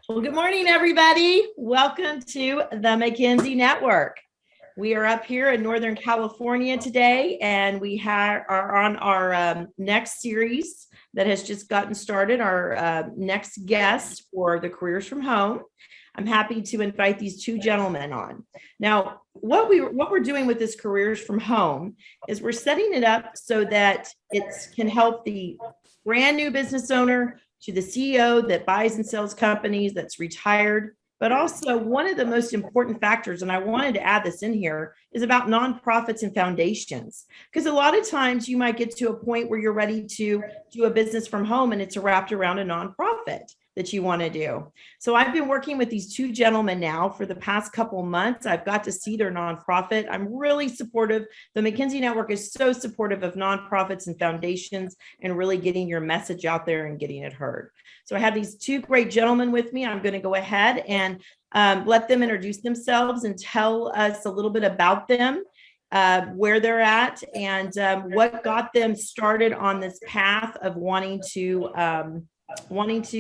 Well, good morning, everybody. Welcome to the McKinsey Network. We are up here in Northern California today, and we are on our next series that has just gotten started, our next guest for the Careers from Home. I'm happy to invite these two gentlemen on. Now, what we're doing with this Careers from Home is we're setting it up so that it can help the brand new business owner to the CEO that buys and sells companies, that's retired. But also, one of the most important factors, and I wanted to add this in here, is about nonprofits and foundations. Because a lot of times you might get to a point where you're ready to do a business from home and it's wrapped around a nonprofit that you want to do. So I've been working with these two gentlemen now for the past couple of months. I've got to see their nonprofit. I'm really supportive. The McKinsey Network is so supportive of nonprofits and foundations and really getting your message out there and getting it heard. So I have these two great gentlemen with me. I'm going to go ahead and let them introduce themselves and tell us a little bit about them, where they're at, and what got them started on this path of wanting to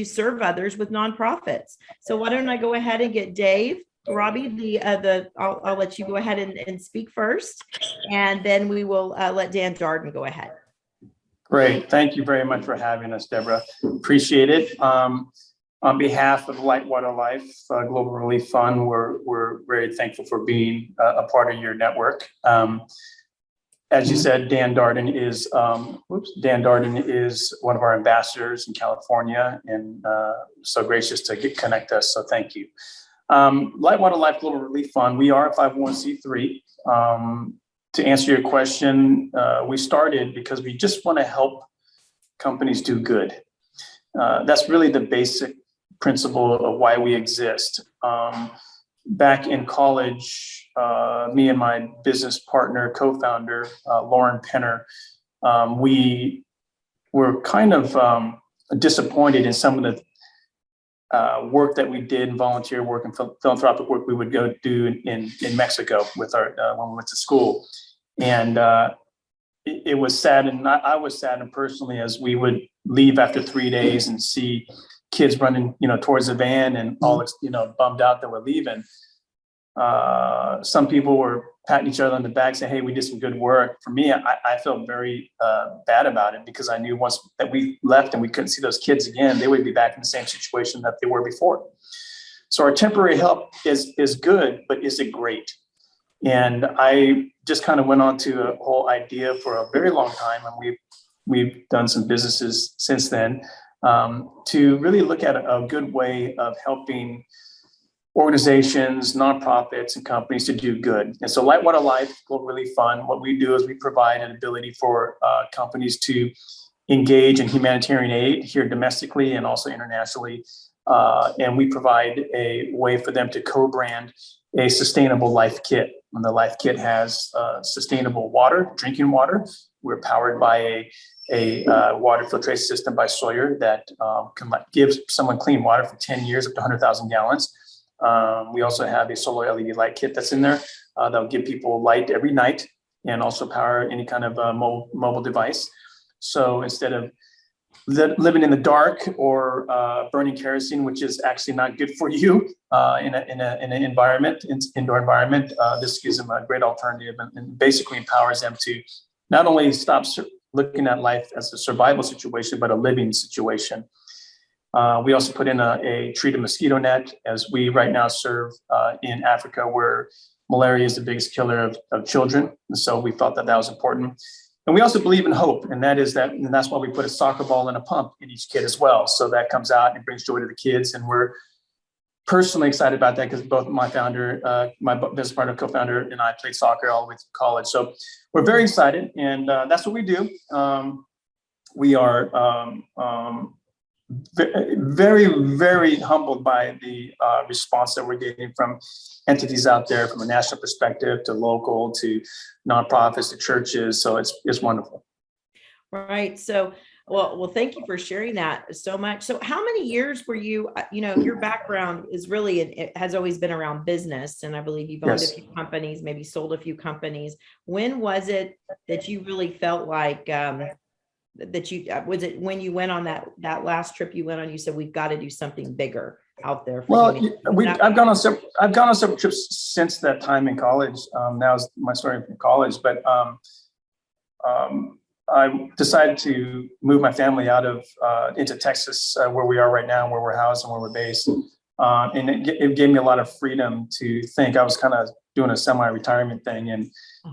serve others with nonprofits. So why don't I go ahead and get Dave, Urabe, I'll let you go ahead and speak first, and then we will let Dan Darden go ahead. Great. Thank you very much for having us, Deborah. Appreciate it. On behalf of Lightwater Life Global Relief Fund, we're very thankful for being a part of your network. As you said, Dan Darden is one of our ambassadors in California, and so gracious to connect us. So thank you. Lightwater Life Global Relief Fund, we are a 501c3. To answer your question, we started because we just want to help companies do good. That's really the basic principle of why we exist. Back in college, me and my business partner, co-founder, Lauren Penner, we were kind of disappointed in some of the work that we did, volunteer work and philanthropic work we would go do in Mexico with our when we went to school. And it was sad, and I was saddened personally as we would leave after 3 days and see kids running, towards the van and all, bummed out that we're leaving. Some people were patting each other on the back saying, hey, we did some good work. For me, I felt very bad about it because I knew once that we left and we couldn't see those kids again, they would be back in the same situation that they were before. So our temporary help is good, but is it great? And I just kind of went on to a whole idea for a very long time, and we've done some businesses since then, to really look at a good way of helping organizations, nonprofits, and companies to do good. And so Lightwater Life Global Relief Fund, what we do is we provide an ability for companies to engage in humanitarian aid here domestically and also internationally. And we provide a way for them to co-brand a sustainable life kit. And the life kit has sustainable water, drinking water. We're powered by a water filtration system by Sawyer that can give someone clean water for 10 years, up to 100,000 gallons. We also have a solar LED light kit that's in there that'll give people light every night and also power any kind of mobile device. So instead of living in the dark or burning kerosene, which is actually not good for you in an environment, indoor environment, this gives them a great alternative and basically empowers them to not only stop looking at life as a survival situation, but a living situation. We also put in a treated mosquito net, as we right now serve in Africa, where malaria is the biggest killer of children. And so we felt that was important. And we also believe in hope, and that's why we put a soccer ball and a pump in each kid as well. So that comes out and brings joy to the kids. And we're personally excited about that because both my founder, my business partner, co-founder, and I played soccer all the way through college. So we're very excited, and that's what we do. We are very, very humbled by the response that we're getting from entities out there, from a national perspective to local to nonprofits to churches. So it's wonderful. Right. So, well, thank you for sharing that so much. So how many years were you, your background is really, it has always been around business. And I believe you've owned a few companies, maybe sold a few companies. When was it that you really felt like, was it when you went on that last trip you went on, you said, we've got to do something bigger? out there? For Well, humanity? I've gone on several trips since that time in college. Now is my story from college, but I decided to move my family out of into Texas, where we are right now, where we're housed and where we're based. And it gave me a lot of freedom to think. I was kind of doing a semi-retirement thing,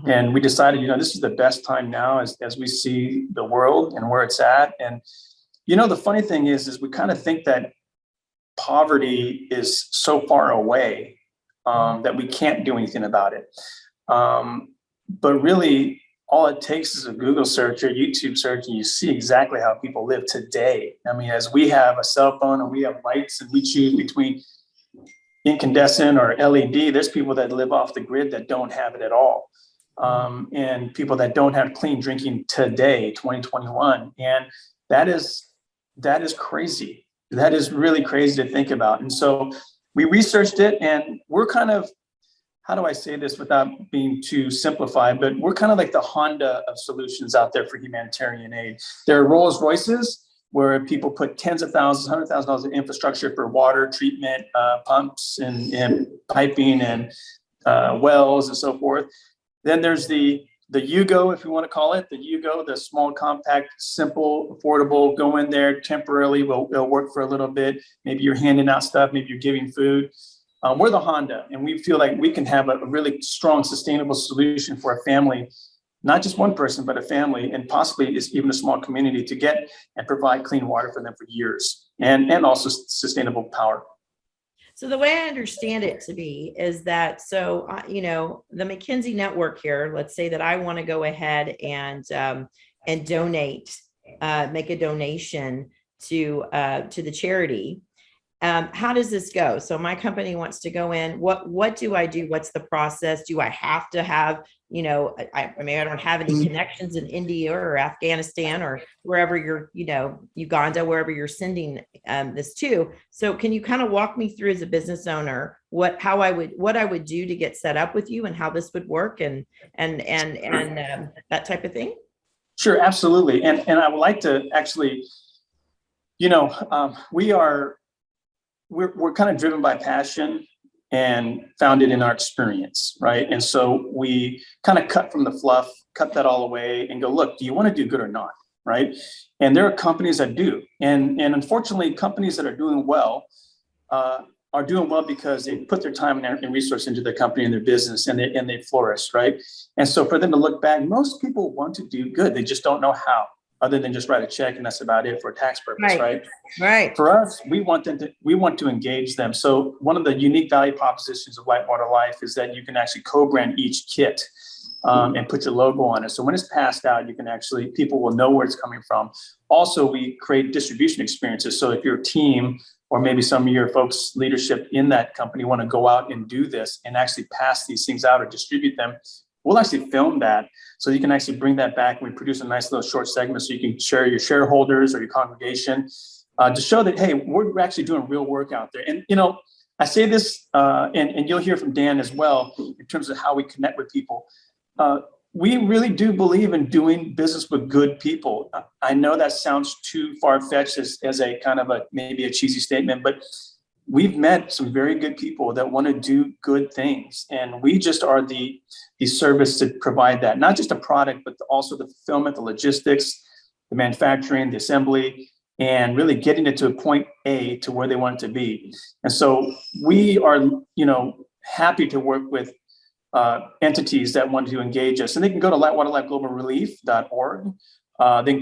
and we decided, this is the best time now as we see the world and where it's at. And the funny thing is we kind of think that poverty is so far away that we can't do anything about it. But really, all it takes is a Google search or YouTube search, and you see exactly how people live today. I mean, as we have a cell phone and we have lights and we choose between incandescent or LED, there's people that live off the grid that don't have it at all. And people that don't have clean drinking today, 2021. And that is crazy. That is really crazy to think about. And so we researched it, and we're kind of, how do I say this without being too simplified, but we're kind of like the Honda of solutions out there for humanitarian aid. There are Rolls Royces where people put tens of thousands, $100,000 in infrastructure for water treatment, pumps and piping and wells and so forth. Then there's the Yugo, if you want to call it, the Yugo, the small, compact, simple, affordable, go in there temporarily, it'll work for a little bit. Maybe you're handing out stuff, maybe you're giving food. We're the Honda, and we feel like we can have a really strong, sustainable solution for a family, not just one person, but a family, and possibly even a small community to get and provide clean water for them for years, and also sustainable power. So the way I understand it to be is that, the McKinsey network here, let's say that I want to go ahead and donate, make a donation to the charity. How does this go? So my company wants to go in. What do I do? What's the process? Do I have to have, I don't have any connections in India or Afghanistan or wherever you're, Uganda, wherever you're sending this to. So can you kind of walk me through as a business owner what I would do to get set up with you and how this would work and that type of thing? Sure, absolutely. And I would like to actually, we're kind of driven by passion and founded in our experience, right? And so we kind of cut from the fluff, cut that all away and go, look, do you want to do good or not, right? And there are companies that do. And unfortunately, companies that are doing well because they put their time and resource into their company and their business, and they flourish, right? And so for them to look back, most people want to do good. They just don't know how, other than just write a check, and that's about it for a tax purpose, right? Right. For us, we want to engage them. So one of the unique value propositions of Light Water Life is that you can actually co-brand each kit and put your logo on it. So when it's passed out, people will know where it's coming from. Also, we create distribution experiences. So if your team or maybe some of your folks' leadership in that company want to go out and do this and actually pass these things out or distribute them, we'll actually film that. So you can actually bring that back, and we produce a nice little short segment so you can share your shareholders or your congregation to show that, hey, we're actually doing real work out there. And, I say this, and you'll hear from Dan as well, in terms of how we connect with people. We really do believe in doing business with good people. I know that sounds too far-fetched as a kind of maybe a cheesy statement, but we've met some very good people that want to do good things. And we just are the service to provide that, not just a product, but also the fulfillment, the logistics, the manufacturing, the assembly, and really getting it to a point A to where they want it to be. And so we are, happy to work with entities that want to engage us. And they can go to lightwaterlifeglobalrelief.org. They can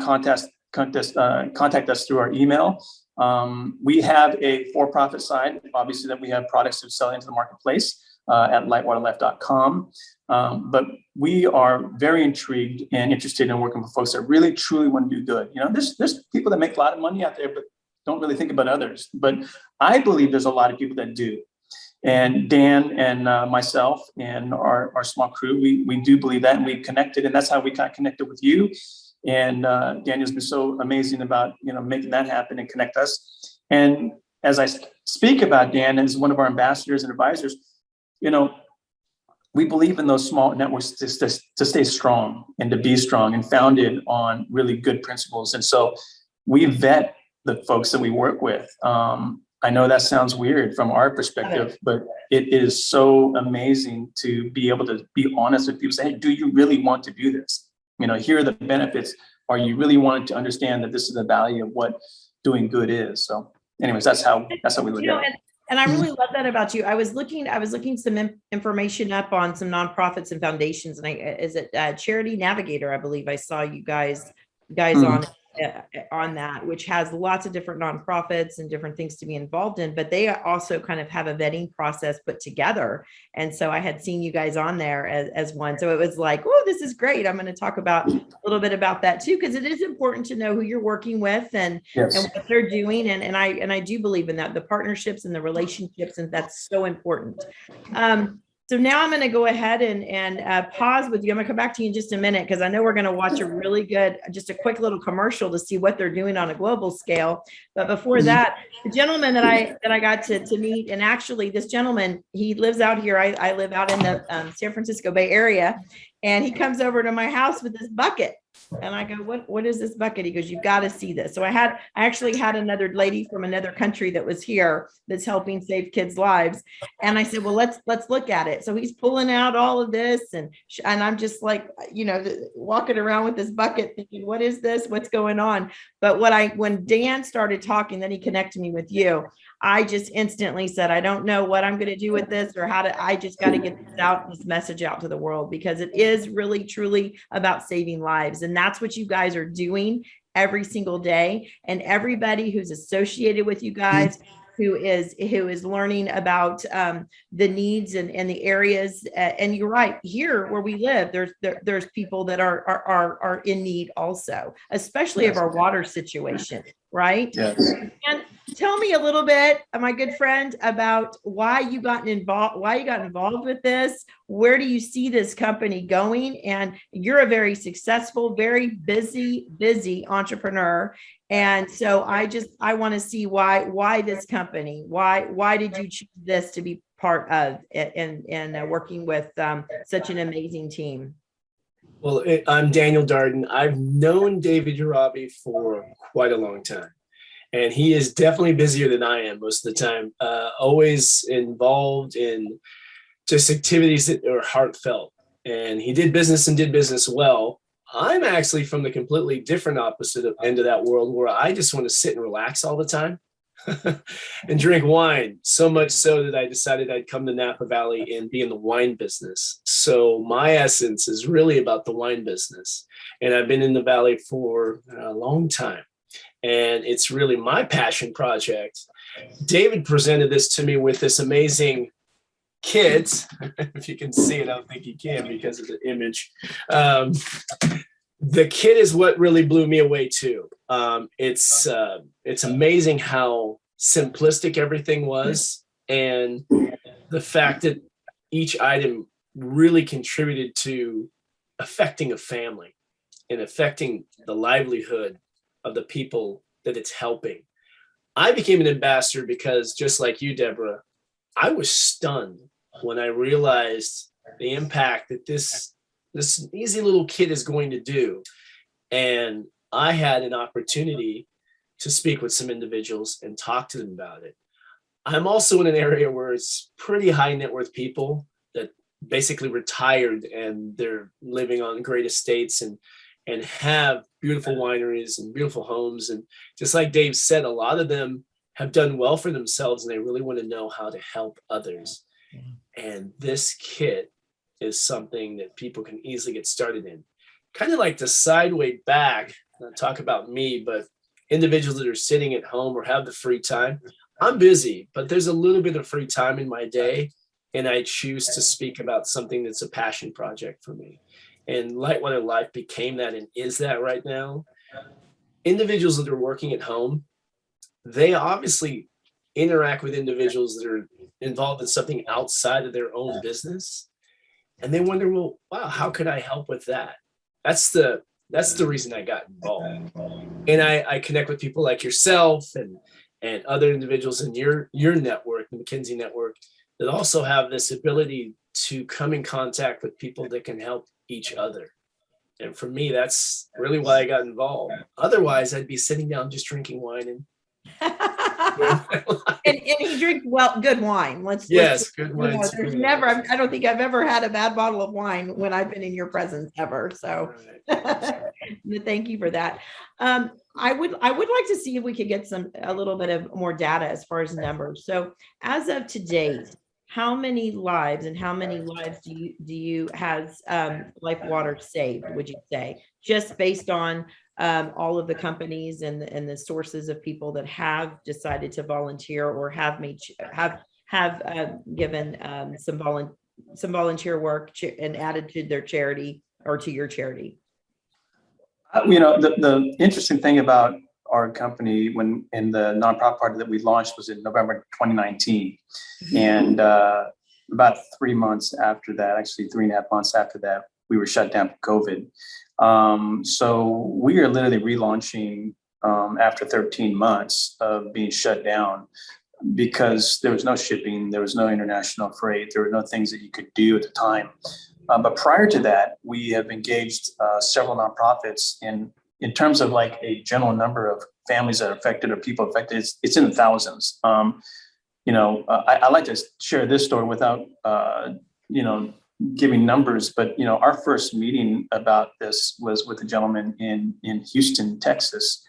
contact us through our email. We have a for-profit side, obviously, that we have products to sell into the marketplace at lightwaterlife.com. But we are very intrigued and interested in working with folks that really, truly want to do good. There's people that make a lot of money out there, but don't really think about others. But I believe there's a lot of people that do. And Dan and myself and our small crew, we do believe that, and we connected, and that's how we got connected with you. And Daniel's been so amazing about making that happen and connect us. And as I speak about Dan as one of our ambassadors and advisors, we believe in those small networks to stay strong and to be strong and founded on really good principles. And so we vet the folks that we work with. I know that sounds weird from our perspective, but it is so amazing to be able to be honest with people. Say, hey, do you really want to do this? Here are the benefits. Are you really wanting to understand that this is the value of what doing good is? So anyways, that's how we look at it. And I really love that about you. I was looking some information up on some nonprofits and foundations, and is it Charity Navigator? I believe I saw you guys on that, which has lots of different nonprofits and different things to be involved in, but they also kind of have a vetting process put together. And so I had seen you guys on there as one. So it was like, oh, this is great. I'm going to talk about a little bit about that too, because it is important to know who you're working with and what they're doing. And I do believe in that, the partnerships and the relationships, and that's so important. So now I'm going to go ahead and pause with you. I'm going to come back to you in just a minute, because I know we're going to watch a really good, just a quick little commercial to see what they're doing on a global scale. But before that, the gentleman that I got to meet, and actually this gentleman, he lives out here. I live out in the San Francisco Bay Area, and he comes over to my house with this bucket. And I go, what is this bucket? He goes, you've got to see this. So I actually had another lady from another country that was here that's helping save kids' lives. And I said, well, let's look at it. So he's pulling out all of this, and I'm just like, walking around with this bucket thinking, what is this? What's going on? But when Dan started talking, then he connected me with you. I just instantly said, I don't know what I'm going to do with this, or I just got to get this message out to the world, because it is really, truly about saving lives. And that's what you guys are doing every single day. And everybody who's associated with you guys, who is learning about the needs and the areas. And you're right, here where we live, there's people that are in need also, especially of our water situation, right? Yes. And tell me a little bit, my good friend, about why you got involved with this. Where do you see this company going? And you're a very successful, very busy entrepreneur. And so I want to see why this company, why did you choose this to be part of and working with such an amazing team? Well, I'm Daniel Darden. I've known David Urabe for quite a long time, and he is definitely busier than I am most of the time, always involved in just activities that are heartfelt. And he did business well. I'm actually from the completely different opposite end of that world, where I just want to sit and relax all the time and drink wine, so much so that I decided I'd come to Napa Valley and be in the wine business. So my essence is really about the wine business. And I've been in the Valley for a long time. And it's really my passion project. David presented this to me with this amazing kit. If you can see it, I don't think you can because of the image. The kit is what really blew me away too. It's amazing how simplistic everything was, and the fact that each item really contributed to affecting a family and affecting the livelihood of the people that it's helping. I became an ambassador because, just like you, Deborah, I was stunned when I realized the impact that this easy little kid is going to do. And I had an opportunity to speak with some individuals and talk to them about it. I'm also in an area where it's pretty high net worth people that basically retired, and they're living on great estates and have beautiful wineries and beautiful homes. And just like Dave said, a lot of them have done well for themselves, and they really want to know how to help others. And this kit is something that people can easily get started in. Kind of like the sideway back, not talk about me, but individuals that are sitting at home or have the free time. I'm busy, but there's a little bit of free time in my day, and I choose to speak about something that's a passion project for me. And Lightwater Life became that and is that right now. Individuals that are working at home, they obviously interact with individuals that are involved in something outside of their own business. And they wonder, well, wow, how could I help with that? That's the reason I got involved. And I connect with people like yourself and other individuals in your network, the McKinsey network, that also have this ability to come in contact with people that can help each other. And for me, that's really why I got involved. Otherwise, I'd be sitting down just drinking wine and And he drinks good wine. Yes, good wine. There's never, I don't think I've ever had a bad bottle of wine when I've been in your presence ever. So thank you for that. I would like to see if we could get a little bit of more data as far as numbers. So as of today, how many lives do you has Life Water saved, would you say, just based on all of the companies and the sources of people that have decided to volunteer or have given some volunteer work and added to their charity or to your charity? The interesting thing about our company when in the nonprofit party that we launched was in November 2019. And about 3 months after that, actually 3.5 months after that, we were shut down for COVID. So we are literally relaunching after 13 months of being shut down because there was no shipping, there was no international freight, there were no things that you could do at the time. But prior to that, we have engaged several nonprofits in terms of like a general number of families that are affected or people affected. It's in the thousands. I like to share this story without, giving numbers, but, our first meeting about this was with a gentleman in Houston, Texas.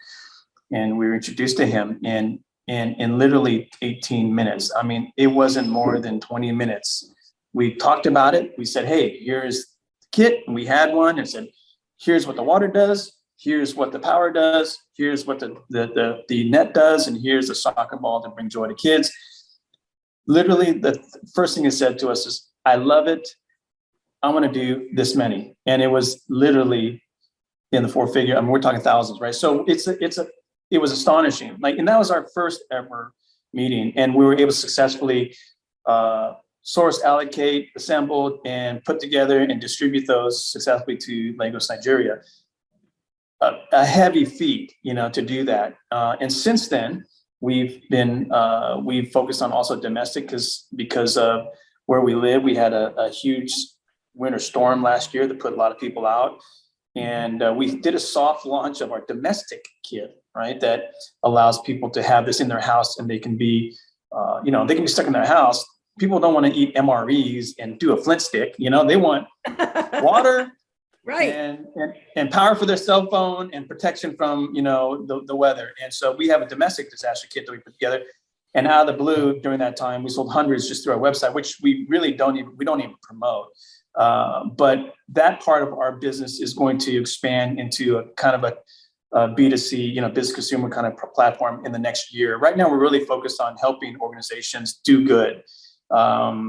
And we were introduced to him in literally 18 minutes. I mean, it wasn't more than 20 minutes. We talked about it. We said, hey, here's the kit. And we had one and said, here's what the water does. Here's what the power does. Here's what the net does. And here's the soccer ball to bring joy to kids. Literally, the first thing he said to us is, I love it. I want to do this many. And it was literally in the 4-figure. I mean, we're talking thousands, right? So it was astonishing. And that was our first ever meeting. And we were able to successfully source, allocate, assemble, and put together and distribute those successfully to Lagos, Nigeria. A heavy feat, to do that. And since then, we've focused on also domestic because of where we live. We had a huge winter storm last year that put a lot of people out. And we did a soft launch of our domestic kit, right? That allows people to have this in their house and they can be stuck in their house. People don't want to eat MREs and do a Flint stick. They want water, right, and power for their cell phone and protection from the weather. And so we have a domestic disaster kit that we put together. And out of the blue, during that time, we sold hundreds just through our website, which we really don't even promote. But that part of our business is going to expand into a kind of a B2C, business consumer kind of platform in the next year. Right now, we're really focused on helping organizations do good.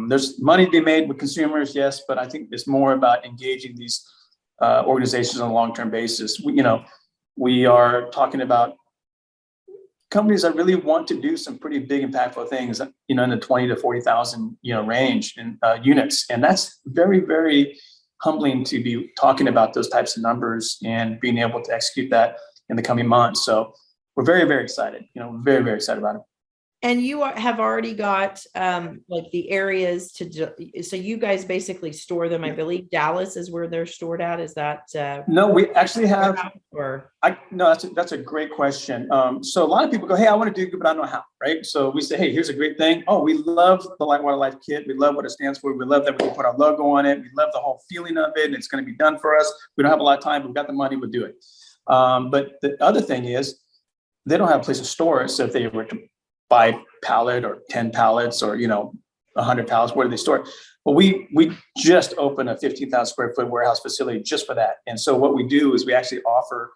There's money to be made with consumers, yes, but I think it's more about engaging these organizations on a long-term basis. We are talking about companies that really want to do some pretty big, impactful things, in the 20 to 40,000, range in units, and that's very, very humbling to be talking about those types of numbers and being able to execute that in the coming months. So we're very, very excited. Very, very excited about it. And you have already got the areas so you guys basically store them. I believe Dallas is where they're stored at. Is that? No, we actually have. That's a great question. So a lot of people go, hey, I want to do good, but I don't know how, right? So we say, hey, here's a great thing. Oh, we love the Light Water Life Kit. We love what it stands for. We love that we can put our logo on it. We love the whole feeling of it. And it's going to be done for us. We don't have a lot of time, but we've got the money, we'll do it. But the other thing is they don't have a place to store it. So if they were to buy pallet or 10 pallets or 100 pallets, where do they store it? Well, we just opened a 15,000 square foot warehouse facility just for that. And so what we do is we actually offer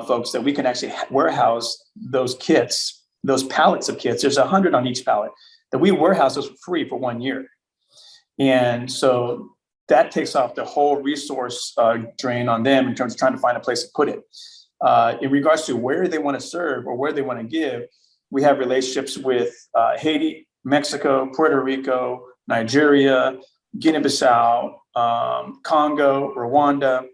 folks that we can actually warehouse those kits, those pallets of kits. There's 100 on each pallet that we warehouse those for free for 1 year. And so that takes off the whole resource drain on them in terms of trying to find a place to put it. In regards to where they want to serve or where they want to give, we have relationships with Haiti, Mexico, Puerto Rico, Nigeria, Guinea-Bissau, Congo, Rwanda.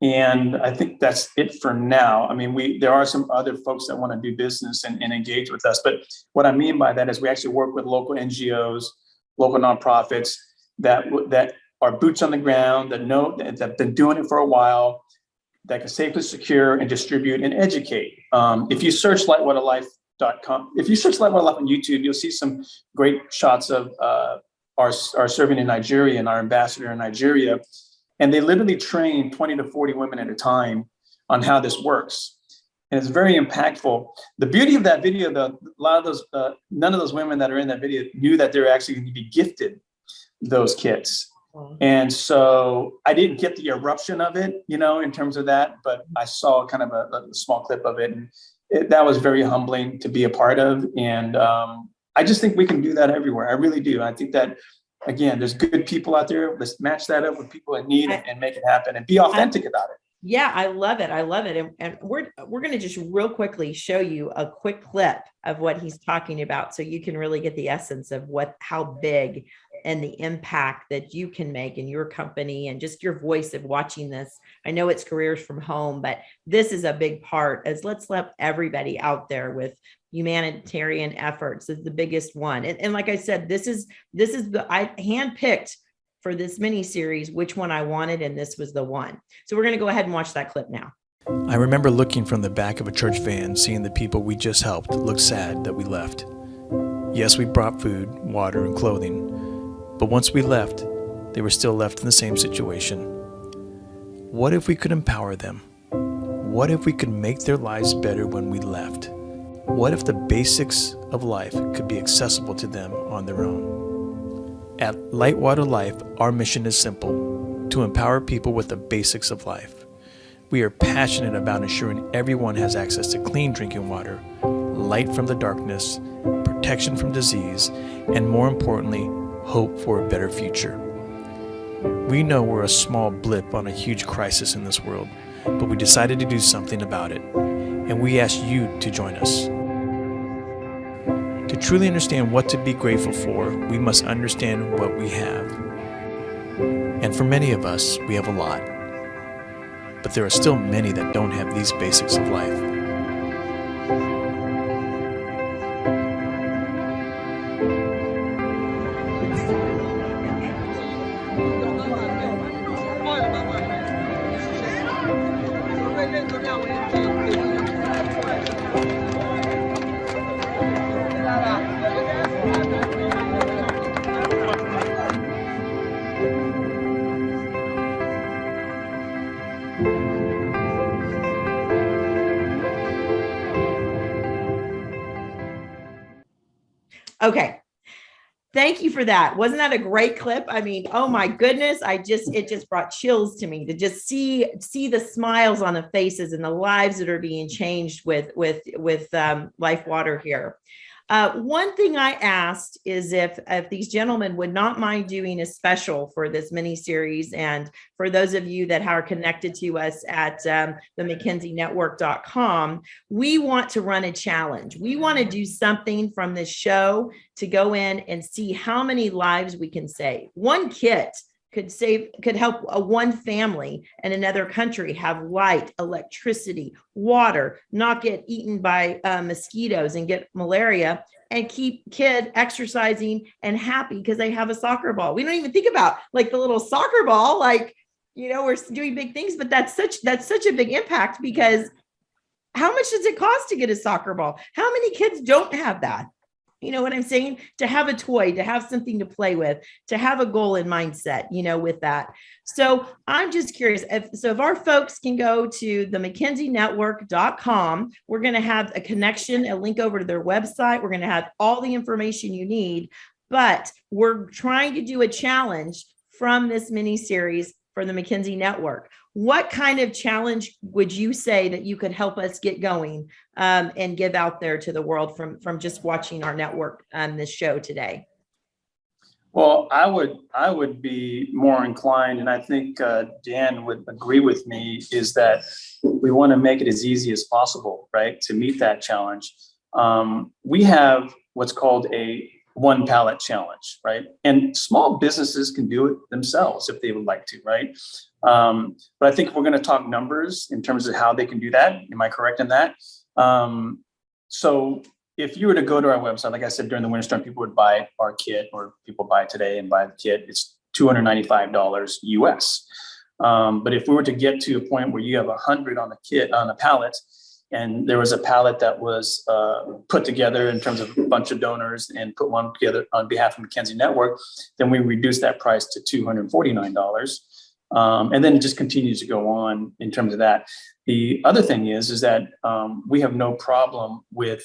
And I think that's it for now. I mean, there are some other folks that want to do business and engage with us. But what I mean by that is we actually work with local NGOs, local nonprofits that are boots on the ground, that have been doing it for a while. that can safely secure and distribute and educate. If you search lightwaterlife.com, if you search Lightwater Life on YouTube, you'll see some great shots of our serving in Nigeria and our ambassador in Nigeria. And they literally train 20 to 40 women at a time on how this works. And it's very impactful. The beauty of that video, though, a lot of those, none of those women that are in that video knew that they're actually going to be gifted those kits. And so I didn't get the eruption of it, in terms of that, but I saw kind of a small clip of it. And that was very humbling to be a part of. And I just think we can do that everywhere. I really do. I think that, again, there's good people out there. Let's match that up with people in need and make it happen and be authentic about it. Yeah, I love it. I love it. And we're going to just real quickly show you a quick clip of what he's talking about, so you can really get the essence of how big and the impact that you can make in your company and just your voice of watching this. I know it's careers from home, but this is a big part. Let's let everybody out there with humanitarian efforts is the biggest one. And like I said, I handpicked for this mini series which one I wanted, and this was the one. So we're going to go ahead and watch that clip now. I remember looking from the back of a church van, seeing the people we just helped look sad that we left. Yes, we brought food, water, and clothing, but once we left, they were still left in the same situation. What if we could empower them? What if we could make their lives better when we left? What if the basics of life could be accessible to them on their own? At Lightwater Life, our mission is simple: to empower people with the basics of life. We are passionate about ensuring everyone has access to clean drinking water, light from the darkness, protection from disease, and more importantly, hope for a better future. We know we're a small blip on a huge crisis in this world, but we decided to do something about it, and we ask you to join us. To truly understand what to be grateful for, we must understand what we have. And for many of us, we have a lot. But there are still many that don't have these basics of life. Okay. Thank you for that. Wasn't that a great clip? I mean, oh my goodness. It just brought chills to me to just see the smiles on the faces and the lives that are being changed with Life Water here. One thing I asked is if these gentlemen would not mind doing a special for this mini series, and for those of you that are connected to us at the McKenzieNetwork.com, we want to run a challenge. We want to do something from this show to go in and see how many lives we can save. One kit could help one family in another country have light, electricity, water, not get eaten by mosquitoes and get malaria, and keep kid exercising and happy because they have a soccer ball. We don't even think about like the little soccer ball, we're doing big things, but that's such a big impact, because how much does it cost to get a soccer ball? How many kids don't have that? You know what I'm saying? To have a toy, to have something to play with, to have a goal in mindset, with that. So I'm just curious. If our folks can go to the McKenzieNetwork.com, we're going to have a connection, a link over to their website. We're going to have all the information you need, but we're trying to do a challenge from this mini series for the McKenzie Network. What kind of challenge would you say that you could help us get going and give out there to the world from just watching our network on this show today? Well, I would be more inclined, and I think Dan would agree with me, is that we want to make it as easy as possible, right, to meet that challenge. We have what's called a one pallet challenge, right? And small businesses can do it themselves if they would like to, right? But I think we're going to talk numbers in terms of how they can do that. Am I correct in that? So if you were to go to our website, like I said, during the winter storm, people would buy our kit, or people buy it today and buy the kit. It's $295 US. But if we were to get to a point where you have 100 on a pallet, and there was a pallet that was put together in terms of a bunch of donors and put one together on behalf of McKinsey Network, then we reduce that price to $249. And then it just continues to go on in terms of that. The other thing is that we have no problem with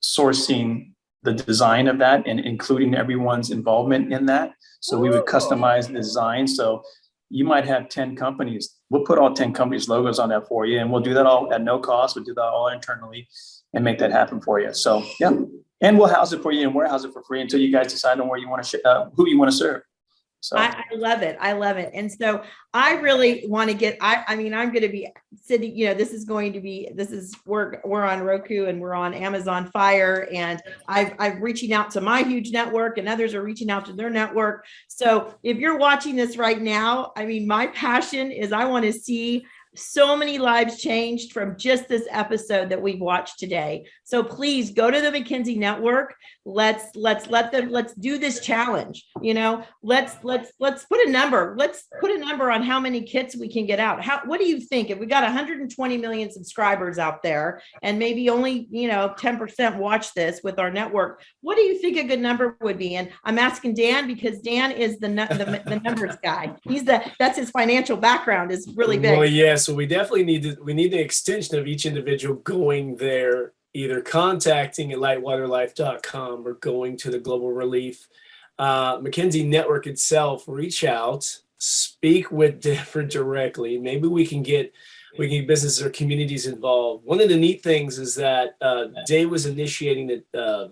sourcing the design of that and including everyone's involvement in that. So we would customize the design. So you might have 10 companies. We'll put all 10 companies' logos on that for you, and we'll do that all at no cost. We'll do that all internally and make that happen for you. So yeah, and we'll house it for you and warehouse it for free until you guys decide on where you want to who you want to serve. So I love it. I love it. And so I really want to get, I mean, I'm going to be sitting, we're on Roku and we're on Amazon Fire, and I'm reaching out to my huge network, and others are reaching out to their network. So if you're watching this right now, I mean, my passion is I want to see so many lives changed from just this episode that we've watched today. So please go to the McKinsey Network. Let's do this challenge. Let's put a number. Let's put a number on how many kits we can get out. What do you think? If we got 120 million subscribers out there and maybe only, 10% watch this with our network, what do you think a good number would be? And I'm asking Dan because Dan is the numbers guy. That's his financial background is really big. Well, yeah. So we definitely need the extension of each individual going there, either contacting at lightwaterlife.com or going to the Global Relief McKinsey Network itself. Reach out, speak with Deborah directly. Maybe we can get businesses or communities involved. One of the neat things is that Dave was initiating the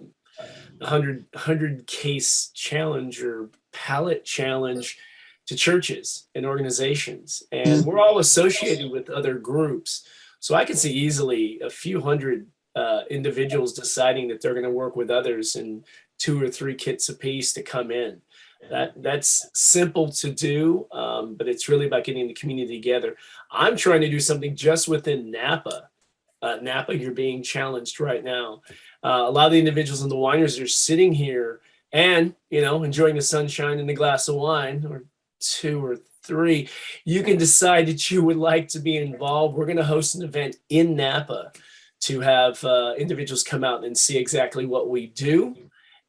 100 case challenge or pallet challenge to churches and organizations. And we're all associated with other groups. So I could see easily a few hundred individuals deciding that they're going to work with others and 2 or 3 kits apiece to come in. That's simple to do, but it's really about getting the community together. I'm trying to do something just within Napa. Napa, you're being challenged right now. A lot of the individuals in the wineries are sitting here and, enjoying the sunshine and a glass of wine, or 2 or 3. You can decide that you would like to be involved. We're going to host an event in Napa to have individuals come out and see exactly what we do,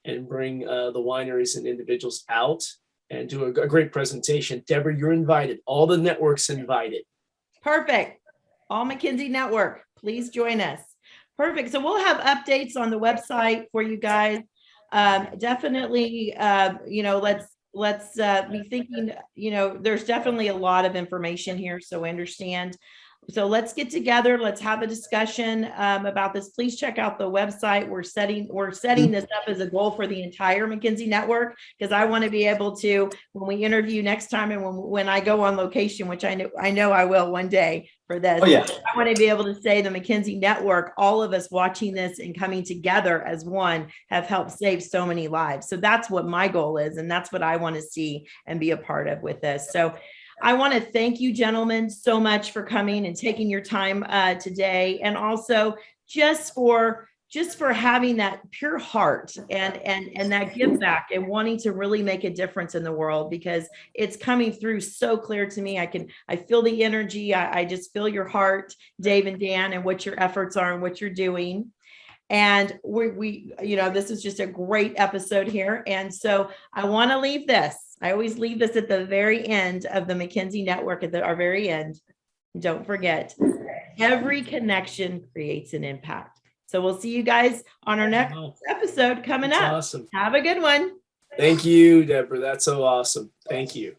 and bring the wineries and individuals out and do a great presentation. Deborah, you're invited. All the networks invited. Perfect. All McKinsey Network, please join us. Perfect. So we'll have updates on the website for you guys. Definitely, let's be thinking, there's definitely a lot of information here, so I understand. So let's get together. Let's have a discussion about this. Please check out the website. We're setting this up as a goal for the entire McKinsey Network, because I want to be able to, when we interview next time and when I go on location, which I know I will one day for this. Oh, yeah. I want to be able to say the McKinsey Network, all of us watching this and coming together as one, have helped save so many lives. So that's what my goal is, and that's what I want to see and be a part of with this. So I want to thank you, gentlemen, so much for coming and taking your time today, and also just for having that pure heart and that give back and wanting to really make a difference in the world, because it's coming through so clear to me. I feel the energy. I just feel your heart, Dave and Dan, and what your efforts are and what you're doing. And we this is just a great episode here. And so I want to leave this. I always leave this at the very end of the McKinsey Network, at our very end. Don't forget, every connection creates an impact. So we'll see you guys on our next episode coming up. Awesome. Have a good one. Thank you, Deborah. That's so awesome. Thank you.